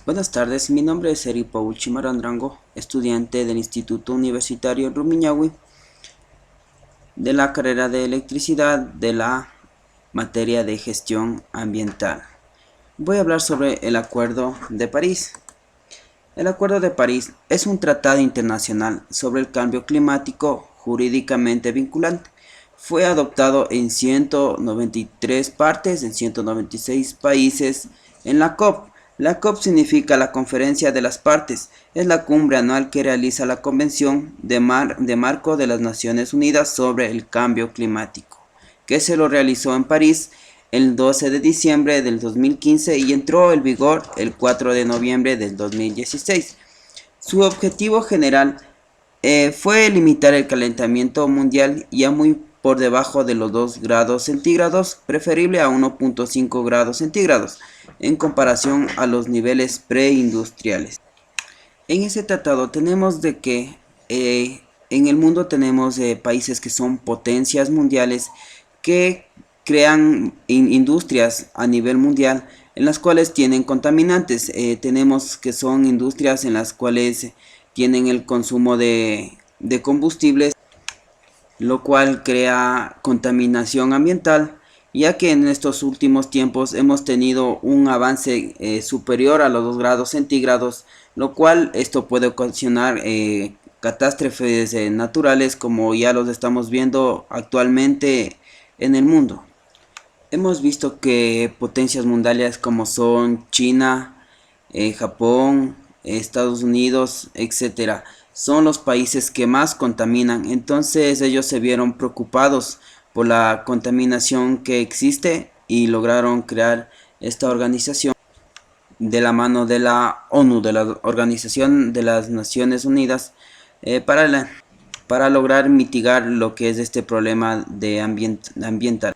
Buenas tardes, mi nombre es Eri Paul Chimarandrango, estudiante del Instituto Universitario Rumiñahui de la carrera de electricidad de la materia de gestión ambiental. Voy a hablar sobre el Acuerdo de París. El Acuerdo de París es un tratado internacional sobre el cambio climático jurídicamente vinculante. Fue adoptado en 193 partes, en 196 países en la COP. La COP significa la Conferencia de las Partes. Es la cumbre anual que realiza la Convención de Marco de las Naciones Unidas sobre el Cambio Climático, que se lo realizó en París el 12 de diciembre del 2015 y entró en vigor el 4 de noviembre del 2016. Su objetivo general fue limitar el calentamiento mundial ya muy por debajo de los 2 grados centígrados, preferible a 1.5 grados centígrados, en comparación a los niveles preindustriales. En ese tratado tenemos de que en el mundo tenemos países que son potencias mundiales que crean industrias a nivel mundial en las cuales tienen contaminantes. Tenemos que son industrias en las cuales tienen el consumo de combustibles, lo cual crea contaminación ambiental, ya que en estos últimos tiempos hemos tenido un avance superior a los 2 grados centígrados, lo cual esto puede ocasionar catástrofes naturales como ya los estamos viendo actualmente en el mundo. Hemos visto que potencias mundiales como son China, Japón, Estados Unidos, etcétera, son los países que más contaminan. Entonces ellos se vieron preocupados por la contaminación que existe y lograron crear esta organización de la mano de la ONU, de la Organización de las Naciones Unidas, para lograr mitigar lo que es este problema de ambiental.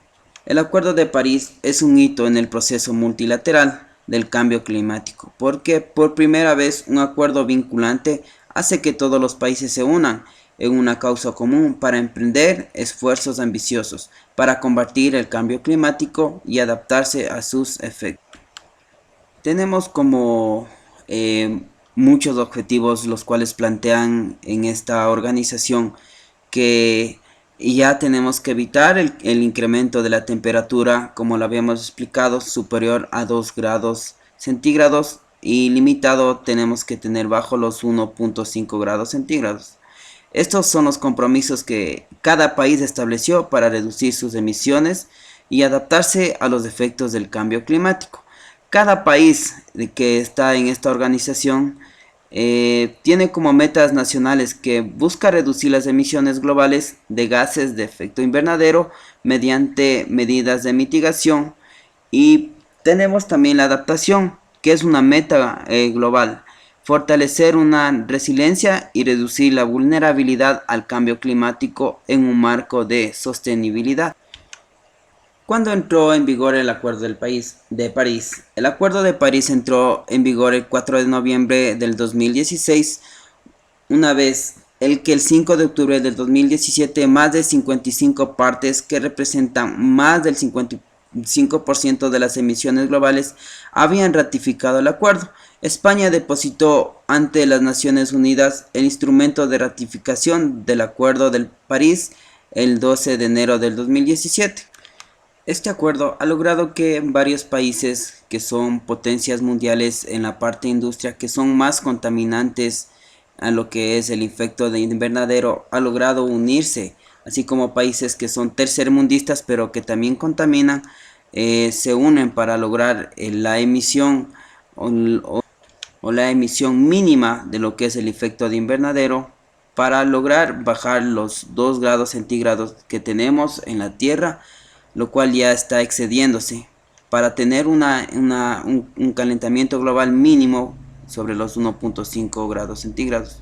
El Acuerdo de París es un hito en el proceso multilateral del cambio climático, porque por primera vez un acuerdo vinculante hace que todos los países se unan en una causa común para emprender esfuerzos ambiciosos para combatir el cambio climático y adaptarse a sus efectos. Tenemos como muchos objetivos los cuales plantean en esta organización que ya tenemos que evitar el incremento de la temperatura, como lo habíamos explicado, superior a 2 grados centígrados, y limitado tenemos que tener bajo los 1.5 grados centígrados. Estos son los compromisos que cada país estableció para reducir sus emisiones y adaptarse a los efectos del cambio climático. Cada país que está en esta organización tiene como metas nacionales que busca reducir las emisiones globales de gases de efecto invernadero mediante medidas de mitigación, y tenemos también la adaptación, que es una meta global: fortalecer una resiliencia y reducir la vulnerabilidad al cambio climático en un marco de sostenibilidad. ¿Cuándo entró en vigor el Acuerdo de París? El Acuerdo de París entró en vigor el 4 de noviembre del 2016, una vez el 5 de octubre del 2017 más de 55 partes que representan más del 55% de las emisiones globales habían ratificado el acuerdo. España depositó ante las Naciones Unidas el instrumento de ratificación del Acuerdo de París el 12 de enero del 2017. Este acuerdo ha logrado que varios países que son potencias mundiales en la parte de industria, que son más contaminantes a lo que es el efecto de invernadero, ha logrado unirse, así como países que son tercermundistas pero que también contaminan, se unen para lograr la emisión o la emisión mínima de lo que es el efecto de invernadero, para lograr bajar los 2 grados centígrados que tenemos en la Tierra, lo cual ya está excediéndose, para tener un calentamiento global mínimo sobre los 1.5 grados centígrados.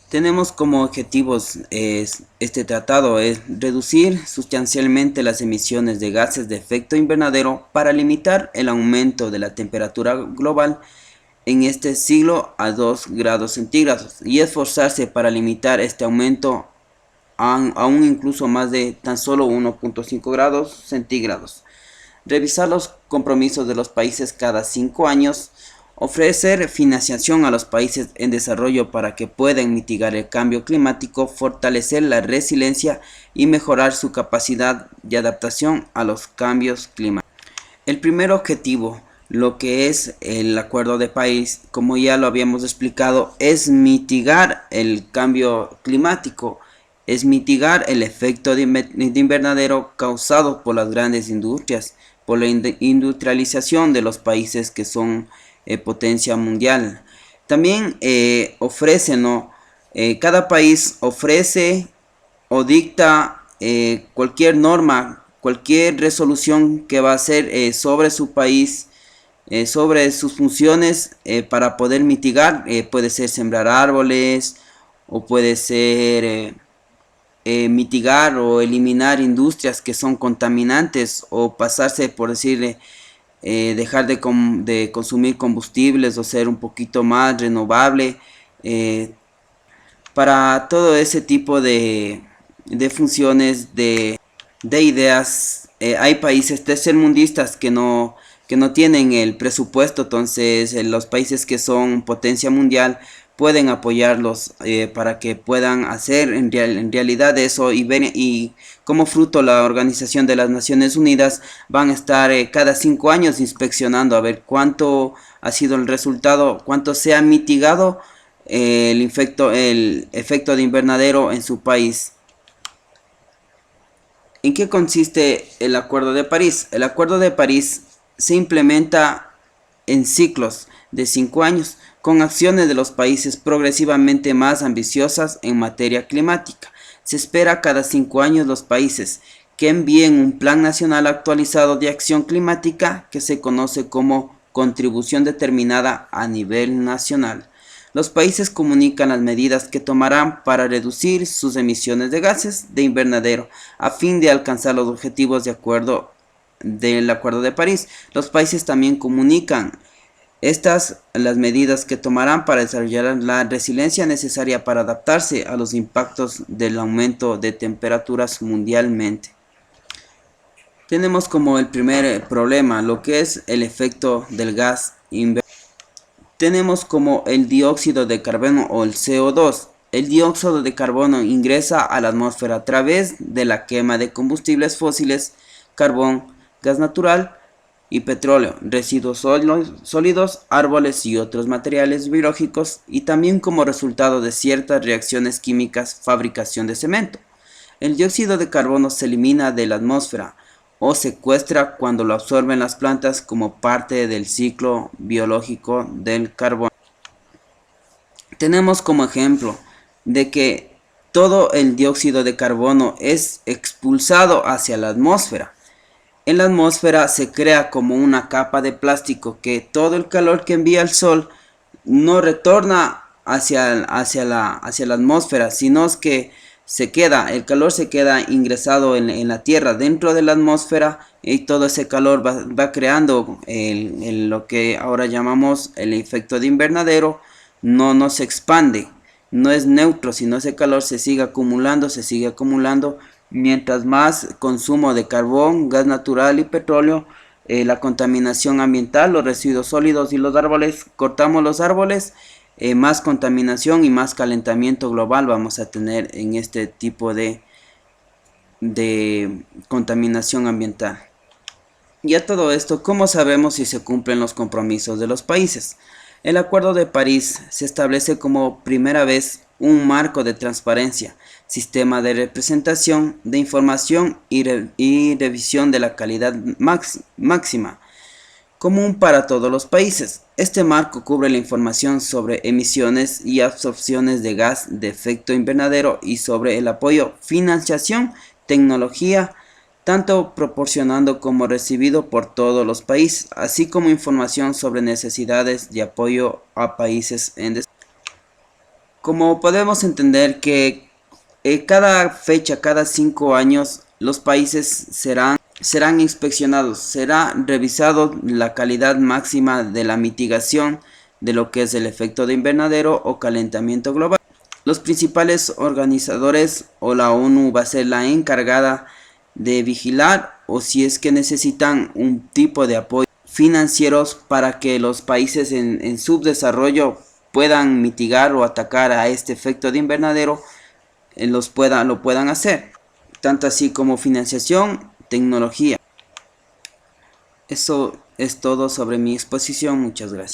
Tenemos como objetivos este tratado es reducir sustancialmente las emisiones de gases de efecto invernadero para limitar el aumento de la temperatura global en este siglo a 2 grados centígrados y esforzarse para limitar este aumento aún incluso más de tan solo 1.5 grados centígrados. revisar los compromisos de los países cada 5 años, ofrecer financiación a los países en desarrollo para que puedan mitigar el cambio climático, fortalecer la resiliencia y mejorar su capacidad de adaptación a los cambios climáticos. El primer objetivo, lo que es el Acuerdo de París, como ya lo habíamos explicado, es mitigar el cambio climático, es mitigar el efecto de invernadero causado por las grandes industrias, por la industrialización de los países que son potencia mundial. También ofrece, ¿no? Cada país ofrece o dicta cualquier norma, cualquier resolución que va a hacer sobre su país, sobre sus funciones para poder mitigar. Puede ser sembrar árboles o puede ser mitigar o eliminar industrias que son contaminantes o pasarse, por decirle, dejar de consumir combustibles o ser un poquito más renovable. Para todo ese tipo de funciones, de ideas, hay países tercermundistas que no tienen el presupuesto. Entonces los países que son potencia mundial pueden apoyarlos para que puedan hacer en realidad eso, y como fruto la Organización de las Naciones Unidas van a estar cada 5 años inspeccionando a ver cuánto ha sido el resultado, cuánto se ha mitigado el efecto de invernadero en su país. ¿En qué consiste el Acuerdo de París? El Acuerdo de París se implementa en ciclos de 5 años, con acciones de los países progresivamente más ambiciosas en materia climática. Se espera cada 5 años los países que envíen un plan nacional actualizado de acción climática que se conoce como contribución determinada a nivel nacional. Los países comunican las medidas que tomarán para reducir sus emisiones de gases de invernadero a fin de alcanzar los objetivos del Acuerdo de París. Los países también comunican las medidas que tomarán para desarrollar la resiliencia necesaria para adaptarse a los impactos del aumento de temperaturas mundialmente. Tenemos como el primer problema lo que es el efecto del gas invernadero. Tenemos como el dióxido de carbono o el CO2. El dióxido de carbono ingresa a la atmósfera a través de la quema de combustibles fósiles, carbón, gas natural y petróleo, residuos sólidos, árboles y otros materiales biológicos, y también como resultado de ciertas reacciones químicas, fabricación de cemento. El dióxido de carbono se elimina de la atmósfera o secuestra cuando lo absorben las plantas como parte del ciclo biológico del carbono. Tenemos como ejemplo de que todo el dióxido de carbono es expulsado hacia la atmósfera. En la atmósfera se crea como una capa de plástico que todo el calor que envía el sol no retorna hacia la atmósfera, sino es que el calor se queda ingresado en la tierra, dentro de la atmósfera, y todo ese calor va creando lo que ahora llamamos el efecto de invernadero. No se expande, no es neutro, sino ese calor se sigue acumulando, mientras más consumo de carbón, gas natural y petróleo, la contaminación ambiental, los residuos sólidos y los árboles, cortamos los árboles, más contaminación y más calentamiento global vamos a tener en este tipo de contaminación ambiental. Y a todo esto, ¿cómo sabemos si se cumplen los compromisos de los países? El Acuerdo de París se establece como primera vez un marco de transparencia, sistema de representación de información y revisión de la calidad máxima, común para todos los países. Este marco cubre la información sobre emisiones y absorciones de gas de efecto invernadero y sobre el apoyo, financiación, tecnología, tanto proporcionando como recibido por todos los países, así como información sobre necesidades de apoyo a países en desarrollo. Como podemos entender que cada fecha, cada 5 años, los países serán inspeccionados, será revisado la calidad máxima de la mitigación de lo que es el efecto de invernadero o calentamiento global. Los principales organizadores o la ONU va a ser la encargada de vigilar o si es que necesitan un tipo de apoyo financieros para que los países en subdesarrollo puedan mitigar o atacar a este efecto de invernadero, lo puedan hacer, tanto así como financiación, tecnología. Eso es todo sobre mi exposición. Muchas gracias.